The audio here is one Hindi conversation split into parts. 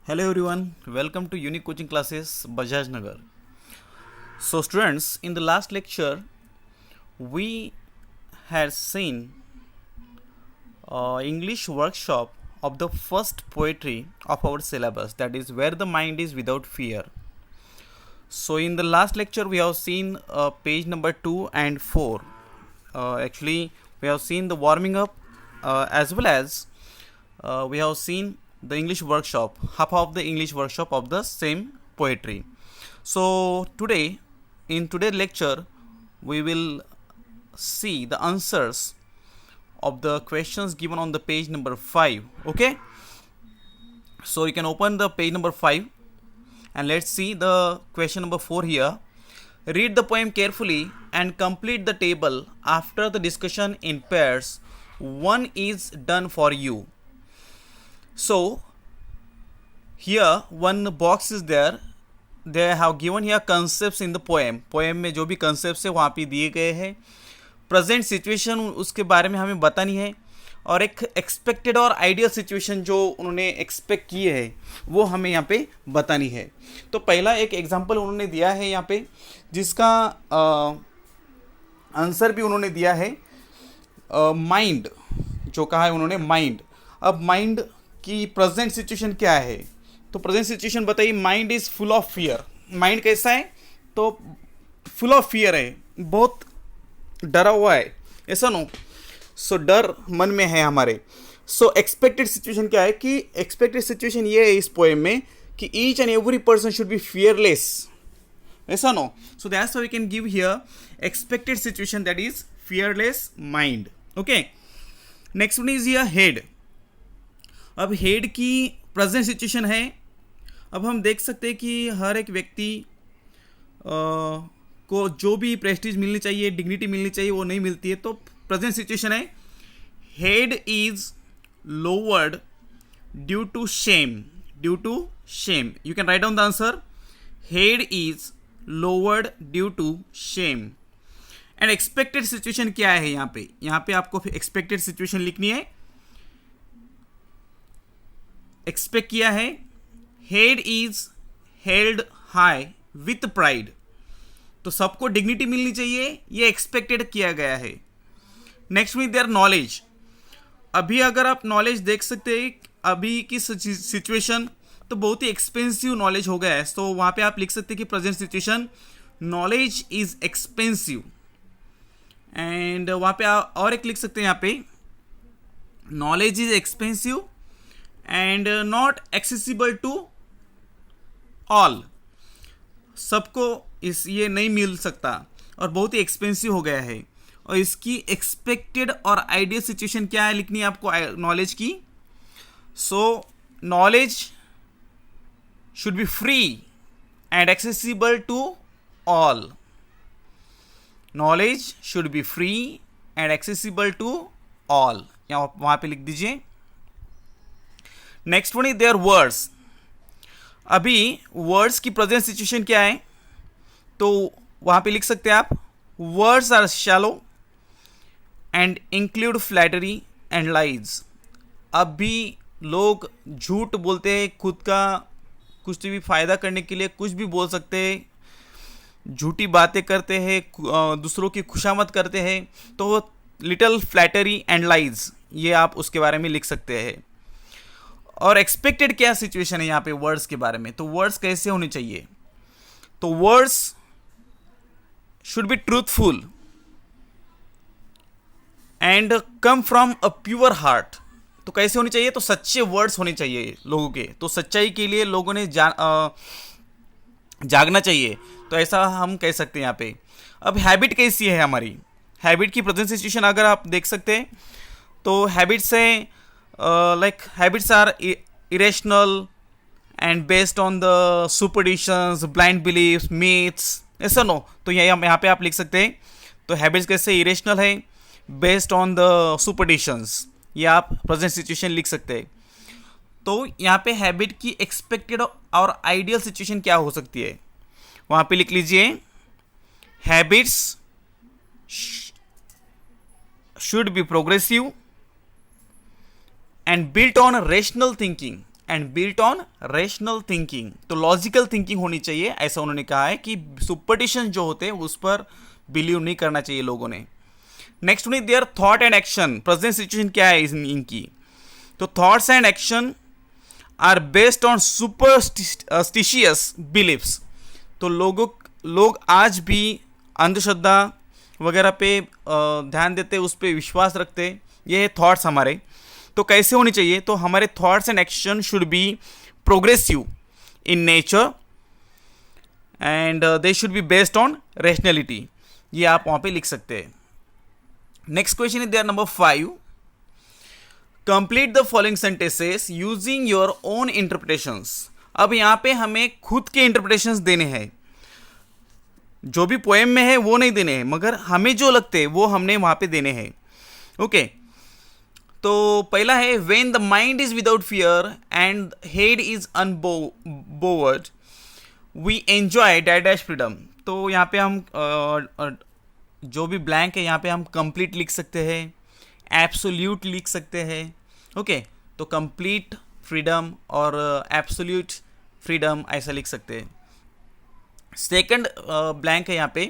Hello everyone, welcome to Unique Coaching Classes Bajaj Nagar. So students, in the last lecture we had seen English workshop of the first poetry of our syllabus, that is Where the Mind is Without Fear. So in the last lecture we have seen page number 2 and 4. Actually we have seen the warming up as well as we have seen the English workshop, half of the English workshop of the same poetry. So today, in today's lecture, we will see the answers of the questions given on the page number 5. Okay, so you can open the page number 5 and let's see the question number 4 here. Read the poem carefully and complete the table. After the discussion in pairs, one is done for you. So here one box is there. They have given here concepts in the poem. Poem में जो भी concepts है वहाँ पे दिए गए हैं. प्रेजेंट सिचुएशन उसके बारे में हमें बतानी है और एक एक्सपेक्टेड और आइडियल सिचुएशन जो उन्होंने एक्सपेक्ट किए है वो हमें यहाँ पे बतानी है. तो पहला एक एग्जांपल उन्होंने दिया है यहाँ पे जिसका आंसर भी उन्होंने दिया है माइंड. जो कहा है उन्होंने माइंड. अब माइंड की प्रेजेंट सिचुएशन क्या है? तो प्रेजेंट सिचुएशन बताइए. Mind is full of fear. Mind कैसा है? तो फुल ऑफ फियर है, बहुत डरा हुआ है, ऐसा नो. सो डर मन में है हमारे. सो एक्सपेक्टेड सिचुएशन क्या है कि एक्सपेक्टेड सिचुएशन ये है इस पोएम में कि each and every person should be fearless, ऐसा नो. So that's why we can give here expected situation that is fearless mind. Okay, next one is here head. अब हेड की प्रेजेंट सिचुएशन है. अब हम देख सकते हैं कि हर एक व्यक्ति को जो भी प्रेस्टीज मिलनी चाहिए, डिग्निटी मिलनी चाहिए, वो नहीं मिलती है. तो प्रेजेंट सिचुएशन है head is lowered due to shame. Due to shame. You can write down the answer. Head is lowered due to shame. And expected situation क्या है यहाँ पे? यहाँ पे आपको एक्सपेक्टेड सिचुएशन लिखनी है. एक्सपेक्ट किया है head is held high with pride. तो सबको डिग्निटी मिलनी चाहिए, ये एक्सपेक्टेड किया गया है. नेक्स्ट में देयर नॉलेज. अभी अगर आप नॉलेज देख सकते हैं अभी की सिचुएशन तो बहुत ही एक्सपेंसिव नॉलेज हो गया है. तो वहाँ पे आप लिख सकते हैं कि present situation knowledge is expensive. And वहाँ पे और एक लिख सकते हैं यहाँ पे knowledge is expensive and not accessible to all. सबको ये नहीं मिल सकता और बहुत ही एक्सपेंसिव हो गया है. और इसकी एक्सपेक्टेड और आइडियल सिचुएशन क्या है लिखनी है आपको नॉलेज की. So knowledge should be free and accessible to all. Knowledge should be free and accessible to all. यहाँ वहाँ पे लिख दीजिए. Next one is there words. अभी वर्ड्स की प्रेजेंट सिचुएशन क्या है? तो वहाँ पे लिख सकते हैं आप words are shallow and include flattery and lies. अभी लोग झूठ बोलते हैं, खुद का कुछ भी फ़ायदा करने के लिए कुछ भी बोल सकते हैं, झूठी बातें करते हैं, दूसरों की खुशामद करते हैं. तो लिटिल फ्लैटरी एंड लाइज ये आप उसके बारे में लिख सकते हैं. और एक्सपेक्टेड क्या सिचुएशन है यहाँ पे वर्ड्स के बारे में? तो वर्ड्स कैसे होने चाहिए? तो words should be truthful and come from a pure heart. तो कैसे होनी चाहिए? तो सच्चे वर्ड्स होने चाहिए लोगों के. तो सच्चाई के लिए लोगों ने जागना चाहिए. तो ऐसा हम कह सकते हैं यहाँ पे. अब हैबिट कैसी है हमारी? हैबिट की प्रेजेंट सिचुएशन अगर आप देख सकते हैं तो हैबिट्स है like habits are irrational and based on the superstitions, blind beliefs, myths, ऐसा नो. तो यहाँ पे आप लिख सकते हैं. तो हैबिट्स कैसे इरेशनल है, बेस्ड ऑन द सुपरस्टिशंस. ये आप प्रेजेंट सिचुएशन लिख सकते हैं. तो यहाँ पे हैबिट की एक्सपेक्टेड और आइडियल सिचुएशन क्या हो सकती है वहाँ पे लिख लीजिए. Habits should be progressive and built on rational thinking and built on rational thinking. तो लॉजिकल थिंकिंग होनी चाहिए, ऐसा उन्होंने कहा है कि सुपरस्टिशन जो होते हैं उस पर बिलीव नहीं करना चाहिए लोगों ने। नेक्स्ट उन्हें their thought and action, present situation क्या है इनकी, तो thoughts and action are based on superstitious beliefs. तो लोग आज भी अंधश्रद्धा वगैरह पे ध्यान देते, उस पर विश्वास रखते। ये है थॉट्स हमारे। तो कैसे होनी चाहिए, तो हमारे thoughts and action should be progressive in nature and they should be based on rationality. ये आप वहाँ पे लिख सकते हैं। Next question is there number 5, complete the following sentences using your own interpretations. अब यहाँ पे हमें खुद के इंटरप्रिटेशंस देने हैं, जो भी पोएम में है वो नहीं देने हैं, मगर हमें जो लगते हैं वो हमने वहाँ पे देने हैं। ओके, तो पहला है when the mind is without fear and head is unbowed we enjoy dash dash freedom. तो यहाँ पे हम जो भी ब्लैंक है यहाँ पे हम कंप्लीट लिख सकते हैं, एब्सोल्यूट लिख सकते हैं। ओके, तो कंप्लीट फ्रीडम और एब्सोल्यूट फ्रीडम ऐसा लिख सकते हैं। सेकंड ब्लैंक है यहाँ पे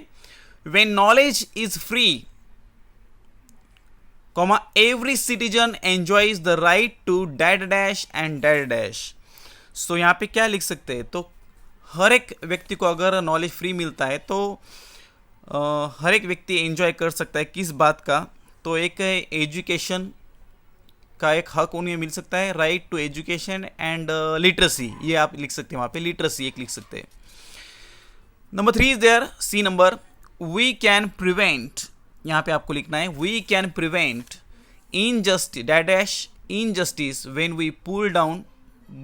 when knowledge is free comma every citizen enjoys the right to dash dash and dash dash. So यहाँ पे क्या लिख सकते हैं, तो हर एक व्यक्ति को अगर नॉलेज फ्री मिलता है तो हर एक व्यक्ति एंजॉय कर सकता है। किस बात का, तो एक है एजुकेशन का एक हक उन्हें मिल सकता है, right to education and literacy, ये आप लिख सकते हैं वहाँ पे, लिटरेसी एक लिख सकते हैं। Number 3 is there, C number, we can prevent, यहाँ पे आपको लिखना है we can prevent injustice when we pull down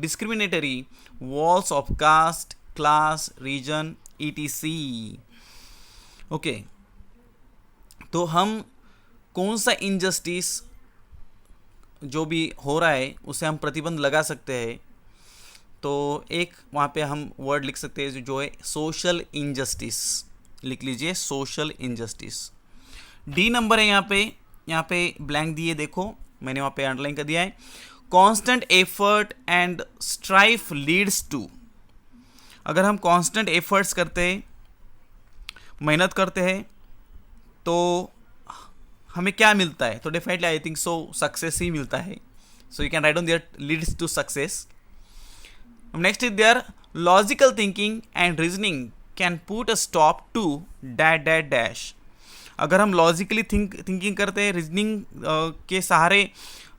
discriminatory walls of caste, class, region, etc. Okay, तो हम कौन सा इनजस्टिस जो भी हो रहा है उसे हम प्रतिबंध लगा सकते हैं, तो एक वहाँ पे हम वर्ड लिख सकते हैं जो है सोशल इनजस्टिस, लिख लीजिए सोशल इनजस्टिस। डी नंबर है यहाँ पे ब्लैंक दिए, देखो मैंने वहाँ पे अंडरलाइन कर दिया है, constant effort and strife leads to. अगर हम कांस्टेंट एफर्ट्स करते हैं, मेहनत करते हैं, तो हमें क्या मिलता है, तो definitely I think so success ही मिलता है। So you can write on there leads to success. Next is there logical thinking and reasoning can put a stop to dash dash dash. अगर हम लॉजिकली थिंकिंग करते हैं, रीजनिंग के सहारे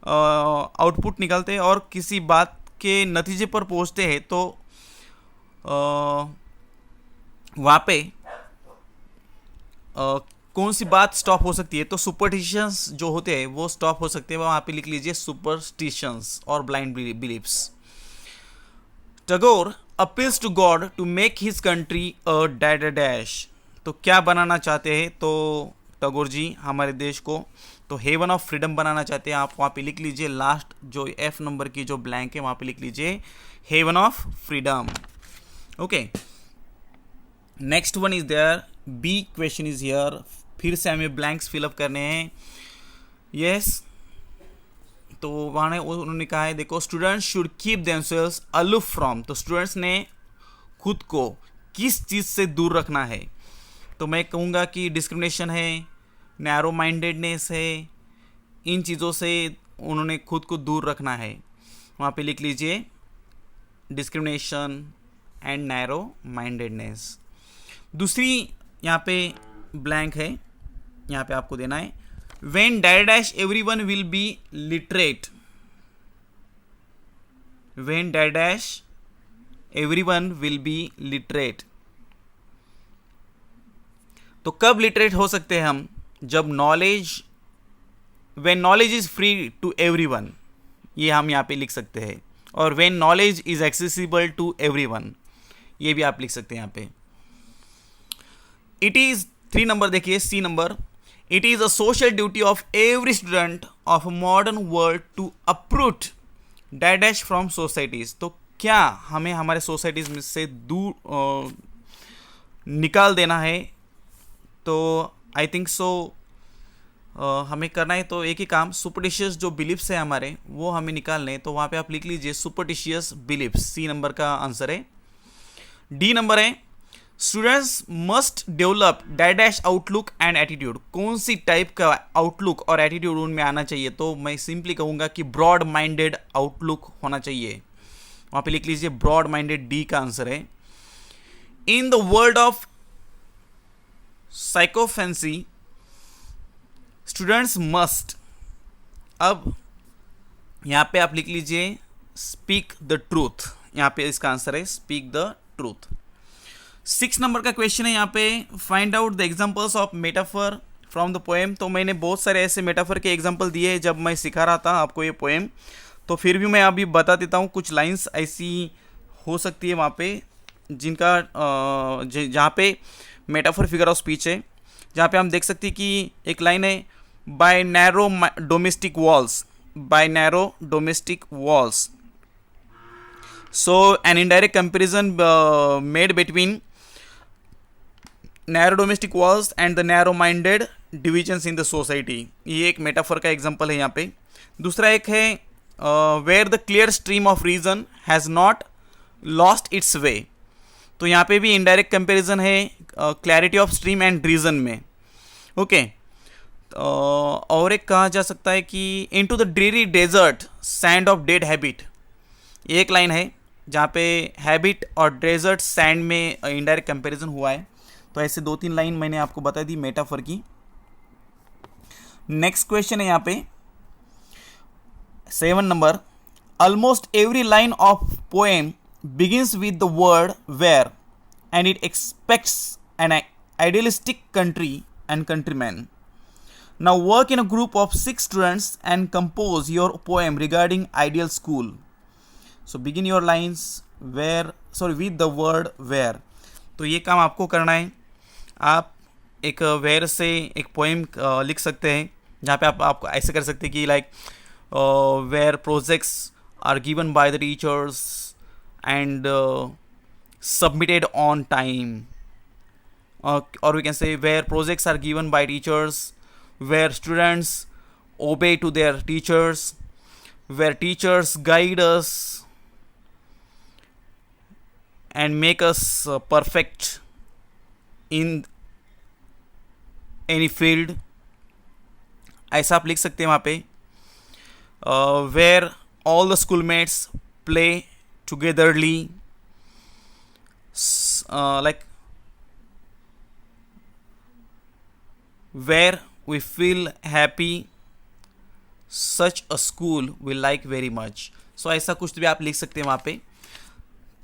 आउटपुट निकालते हैं और किसी बात के नतीजे पर पहुंचते हैं, तो वहाँ पे कौन सी बात स्टॉप हो सकती है, तो सुपरस्टिशंस जो होते हैं वो स्टॉप हो सकते हैं। वहाँ पे लिख लीजिए सुपरस्टिशंस और blind beliefs. Tagore appeals to God to make his country a dash dash. तो क्या बनाना चाहते हैं, तो टैगोर जी हमारे देश को तो हेवन ऑफ फ्रीडम बनाना चाहते हैं। आप वहाँ पे लिख लीजिए लास्ट जो एफ नंबर की जो ब्लैंक है वहाँ पे लिख लीजिए haven of freedom. Okay, next one is there, B question is here. फिर से हमें ब्लैंक्स फिलअप करने हैं। यस, तो वहाँ उन्होंने कहा है, देखो students should keep themselves aloof from. तो स्टूडेंट्स ने खुद को किस चीज़ से दूर रखना है, तो मैं कहूँगा कि डिस्क्रिमिनेशन है, नैरो माइंडेडनेस है, इन चीज़ों से उन्होंने खुद को दूर रखना है। वहाँ पे लिख लीजिए डिस्क्रिमिनेशन एंड नैरो माइंडेडनेस। दूसरी यहाँ पे ब्लैंक है, यहाँ पे आपको देना है when dash dash everyone will be literate. When dash dash everyone will be literate. तो कब लिटरेट हो सकते हैं हम, जब knowledge, when knowledge is free to everyone, ये हम यहाँ पे लिख सकते हैं। और when knowledge is accessible to everyone, ये भी आप लिख सकते हैं यहाँ पे। इट इज 3 नंबर देखिए, C number, it is a social duty of every student of modern world to uproot dash dash from societies. तो क्या हमें हमारे सोसाइटीज में से दूर निकाल देना है, तो आई थिंक सो हमें करना है तो एक ही काम, सुपरटिशियस जो बिलीफ्स है हमारे वो हमें निकालने हैं। तो वहाँ पे आप लिख लीजिए सुपरटिशियस बिलीफ्स, सी नंबर का आंसर है। डी नंबर है students must develop dash dash outlook and attitude. कौन सी टाइप का आउटलुक और एटीट्यूड उनमें आना चाहिए? तो मैं सिंपली कहूँगा कि ब्रॉड माइंडेड आउटलुक होना चाहिए। वहाँ पे लिख लीजिए ब्रॉड माइंडेड, डी का आंसर है। In the world of sycophancy students must, अब यहाँ पे आप लिख लीजिए स्पीक द ट्रूथ, यहाँ पे इसका आंसर है स्पीक द ट्रूथ। 6 नंबर का क्वेश्चन है यहाँ पे, find out the examples of metaphor from the poem. तो मैंने बहुत सारे ऐसे मेटाफर के एग्जांपल दिए हैं जब मैं सिखा रहा था आपको ये पोएम, तो फिर भी मैं अभी बता देता हूँ। कुछ लाइंस ऐसी हो सकती है वहाँ पे जिनका जहाँ पे मेटाफर फिगर ऑफ स्पीच है, जहाँ पे हम देख सकते हैं कि एक लाइन है by narrow domestic walls, by narrow domestic walls. So an indirect comparison made between narrow domestic walls and the narrow minded divisions in the society। ये एक मेटाफर का एग्जांपल है यहाँ पे। दूसरा एक है where the clear stream of reason has not lost its way। तो यहाँ पे भी इनडायरेक्ट कंपैरिजन है clarity of stream and reason में। ओके, और एक कहा जा सकता है कि into the dreary desert sand of dead habit. एक लाइन है जहाँ पे हैबिट और डेजर्ट सैंड में इनडायरेक्ट कंपैरिजन हुआ है। तो ऐसे 2-3 लाइन मैंने आपको बता दी मेटाफर की। नेक्स्ट क्वेश्चन है यहाँ पे 7 number, almost every line of poem begins with the word where and it expects an idealistic country and countryman. Now work in a group of 6 students and compose your poem regarding ideal school. So begin your lines with the word where. तो ये काम आपको करना है। आप एक वेयर से एक पोएम लिख सकते हैं, जहाँ पे आप ऐसे कर सकते हैं कि like where projects are given by the teachers and submitted on time, और we can say where projects are given by teachers, where students obey to their teachers, where teachers guide us and make us perfect in any field। ऐसा आप लिख सकते हैं वहाँ पे। where all the schoolmates play togetherly, like where we feel happy, such a school we like very much। so ऐसा कुछ भी आप लिख सकते हैं वहाँ पे।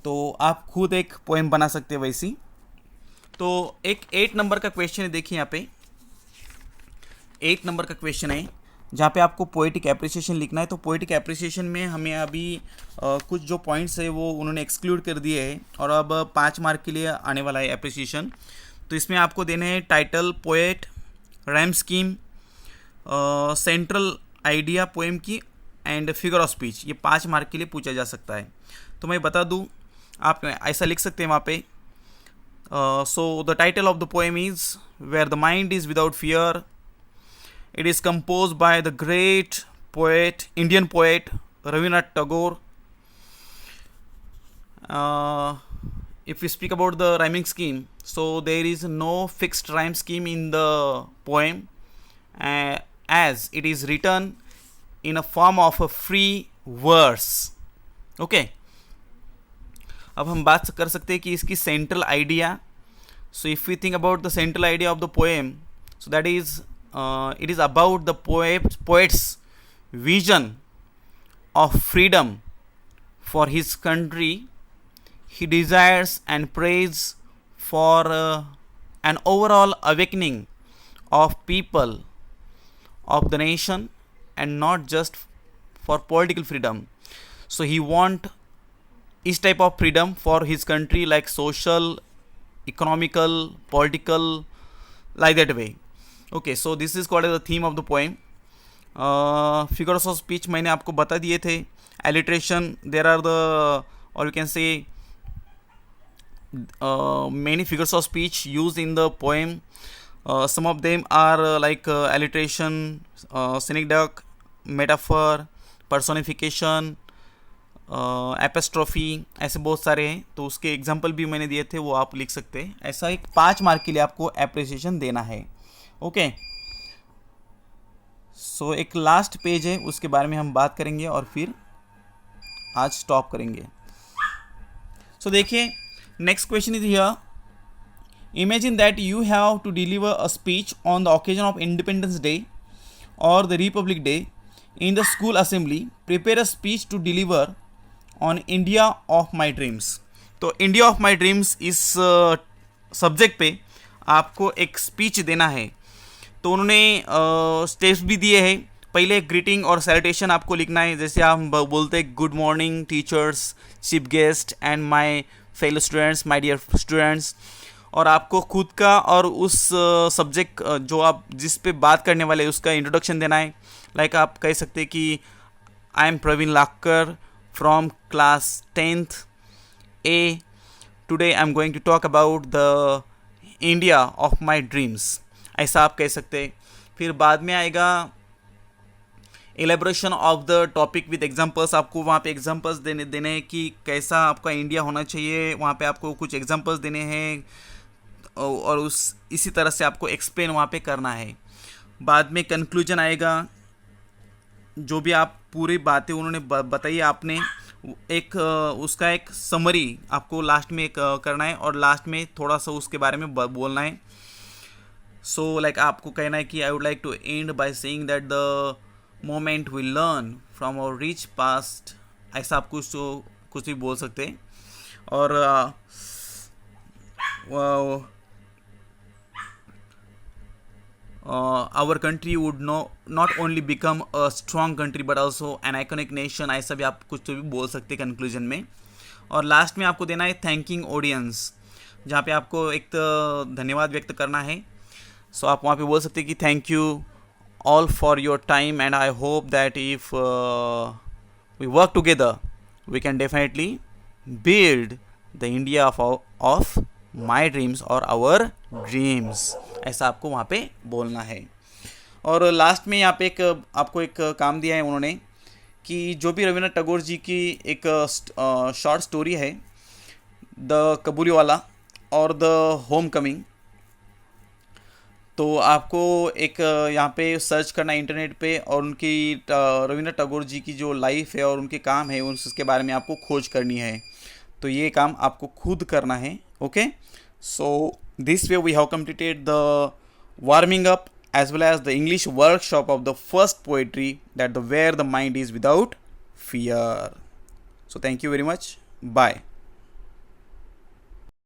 तो आप खुद एक पोएम बना सकते हैं वैसी। तो एक 8 नंबर का क्वेश्चन है, देखिए यहाँ पे 8 नंबर का क्वेश्चन है जहाँ पे आपको पोएटिक एप्रिसिएशन लिखना है। तो पोएटिक एप्रिसिएशन में हमें अभी कुछ जो पॉइंट्स है वो उन्होंने एक्सक्लूड कर दिए हैं, और अब 5 मार्क के लिए आने वाला है एप्रिसिएशन। तो इसमें आपको देने हैं title, poet, rhyme scheme, central idea poem की एंड फिगर ऑफ स्पीच। ये 5 मार्क के लिए पूछा जा सकता है। तो मैं बता दूँ, आप ऐसा लिख सकते हैं वहाँ पे। So the title of the poem is where the mind is without fear. It is compose by the great poet, Indian poet Rabindranath Tagore. if we speak about the rhyming scheme, so there is no fixed rhyme scheme in the poem, as it is written in a form of a free verse। okay, अब हम बात कर सकते हैं कि इसकी central idea. So if we think about the central idea of the poem, so that is it is about the poet's vision of freedom for his country. He desires and prays for an overall awakening of people of the nation and not just for political freedom. So he want इस type of freedom for his country, like social, economical, political, like that way. Okay, so this is called as the theme of the poem. Figures of speech मैंने आपको बता दिए थे। एलिट्रेशन, देर आर द, और you can say many figures of speech used in the poem, Some of them are like alliteration, synecdoche, metaphor, personification, एपेस्ट्रॉफी, ऐसे बहुत सारे हैं, तो उसके एग्जाम्पल भी मैंने दिए थे, वो आप लिख सकते हैं। ऐसा एक 5 मार्क के लिए आपको एप्रिसिएशन देना है। ओके, सो एक लास्ट पेज है, उसके बारे में हम बात करेंगे और फिर आज स्टॉप करेंगे। सो देखिए, next question is here, imagine that you have to deliver a speech on the occasion of Independence Day और the Republic Day in the school assembly. Prepare a speech to deliver on India of my dreams. तो इंडिया ऑफ माई ड्रीम्स इस सब्जेक्ट पे आपको एक स्पीच देना है। तो उन्होंने स्टेप्स भी दिए हैं। पहले ग्रीटिंग और सैल्यूटेशन आपको लिखना है, जैसे आप बोलते हैं good morning teachers, chief guest and my fellow students, my dear students. और आपको खुद का और उस सब्जेक्ट जो आप जिस पे बात करने वाले उसका इंट्रोडक्शन देना है। लाइक आप कह सकते हैं कि I am Praveen Lakar from class 10th A. Today I am going to talk about the India of my dreams, ऐसा आप कह सकते हैं। फिर बाद में आएगा elaboration of the topic with examples. आपको वहाँ पे एग्जांपल्स देने हैं कि कैसा आपका इंडिया होना चाहिए, वहाँ पे आपको कुछ एग्जांपल्स देने हैं और इसी तरह से आपको एक्सप्लेन वहाँ पे करना है। बाद में कंक्लूजन आएगा, जो भी आप पूरी बातें उन्होंने बताई आपने एक उसका एक समरी आपको लास्ट में करना है और लास्ट में थोड़ा सा उसके बारे में बोलना है। सो लाइक आपको कहना है कि I would like to end by saying that the moment we learn from our rich past, ऐसा आप कुछ भी बोल सकते हैं। और our country would not only become a strong country but also an iconic nation, ऐसा भी आप कुछ तो भी बोल सकते हैं कंक्लूजन में। और लास्ट में आपको देना है थैंकिंग ऑडियंस, जहाँ पे आपको एक तो धन्यवाद व्यक्त करना है। सो आप वहाँ पे बोल सकते हैं कि thank you all for your time and I hope that if we work together we can definitely build the India of my dreams और आवर ड्रीम्स, ऐसा आपको वहाँ पे बोलना है। और लास्ट में यहाँ पे आपको एक काम दिया है उन्होंने कि जो भी रविंद्रनाथ टैगोर जी की एक शॉर्ट स्टोरी है, द कबूलीवाला और द होम कमिंग, तो आपको एक यहाँ पे सर्च करना है इंटरनेट पे और उनकी रविंद्रनाथ टैगोर जी की जो लाइफ है और उनके काम है उसके बारे में आपको खोज करनी है। तो ये काम आपको खुद करना है। Okay, so this way we have completed the warming up as well as the English workshop of the first poetry, that the where the mind is without fear. So thank you very much. Bye.